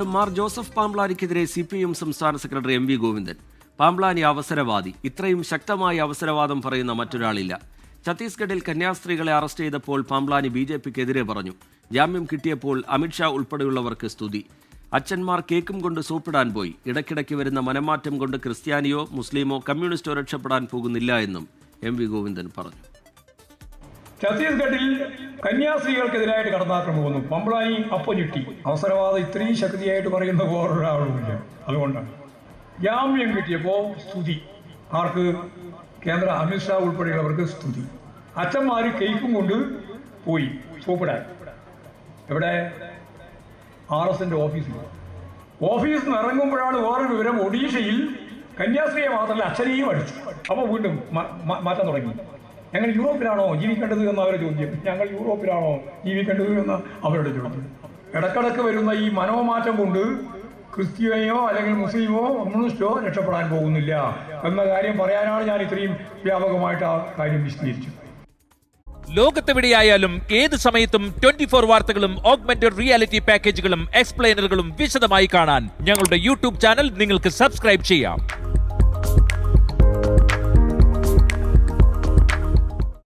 Mar Joseph പാംബ്ലാനിക്കെതിരെ CPM സംസ്ഥാന secretary MV Govindan. Pamplany അവസരവാദി. ഇത്രയും ശക്തമായ അവസരവാദം പറയുന്ന മറ്റൊരാളില്ല. ഛത്തീസ്ഗഡിൽ കന്യാസ്ത്രീകളെ അറസ്റ്റ് ചെയ്തപ്പോൾ പാംബ്ലാനി BJPക്കെതിരെ പറഞ്ഞു. ജാമ്യം കിട്ടിയപ്പോൾ അമിത്ഷാ ഉൾപ്പെടെയുള്ളവർക്ക് സ്തുതി. അച്ഛന്മാർ കേക്കും കൊണ്ട് സൂപ്പിടാൻ പോയി. ഇടയ്ക്കിടയ്ക്ക് വരുന്ന മനമാറ്റം കൊണ്ട് ക്രിസ്ത്യാനിയോ മുസ്ലിമോ കമ്മ്യൂണിസ്റ്റോ രക്ഷപ്പെടാൻ പോകുന്നില്ല എന്നും MV ഗോവിന്ദൻ പറഞ്ഞു. ഛത്തീസ്ഗഡിൽ കന്യാസ്ത്രീകൾക്കെതിരായിട്ട് കടന്നാക്രമണം വന്നു. പാംബ്ലാനി അപ്പോൾ ഞെട്ടി. അവസരവാദം ഇത്രയും ശക്തിയായിട്ട് പറയുന്ന വേറൊരാളുമില്ല. അതുകൊണ്ടാണ് ജാമ്യം കിട്ടിയപ്പോൾ സ്തുതി. ആർക്ക്? കേന്ദ്ര അമിത്ഷാ ഉൾപ്പെടെയുള്ളവർക്ക് സ്തുതി. അച്ഛന്മാർ കേക്കും കൊണ്ട് പോയി സൂപ്പിടാൻ. എവിടെ? RSന്റെ ഓഫീസിൽ നിന്ന് ഇറങ്ങുമ്പോഴാണ് വേറൊരു വിവരം. ഒഡീഷയിൽ കന്യാസ്ത്രീയെ മാത്രമല്ല അച്ഛനെയും അടിച്ചു. അപ്പോൾ വീണ്ടും മാറ്റാൻ തുടങ്ങി. ഞങ്ങൾ യൂറോപ്പിലാണോ ജീവിക്കേണ്ടത് എന്ന അവരുടെ ചോദ്യം. ഞങ്ങൾ യൂറോപ്പിലാണോ ജീവിക്കേണ്ടത് എന്ന അവരുടെ ചോദ്യം. ഇടക്കിടക്ക് വരുന്ന ഈ മനോമാറ്റം കൊണ്ട് ക്രിസ്ത്യാനിയോ അല്ലെങ്കിൽ മുസ്ലിമോ കമ്മ്യൂണിസ്റ്റോ രക്ഷപ്പെടാൻ പോകുന്നില്ല എന്ന കാര്യം പറയാനാണ് ഞാൻ ഇത്രയും വ്യാപകമായിട്ട് ആ കാര്യം വിശദീകരിച്ചത്. ലോകത്തെവിടെയായാലും ഏത് സമയത്തും 24 വാർത്തകളും ഓഗ്മെന്റഡ് റിയാലിറ്റി പാക്കേജുകളും എക്സ്പ്ലെയിനറുകളും വിശദമായി കാണാൻ ഞങ്ങളുടെ YouTube ചാനൽ നിങ്ങൾക്ക് സബ്സ്ക്രൈബ് ചെയ്യാം.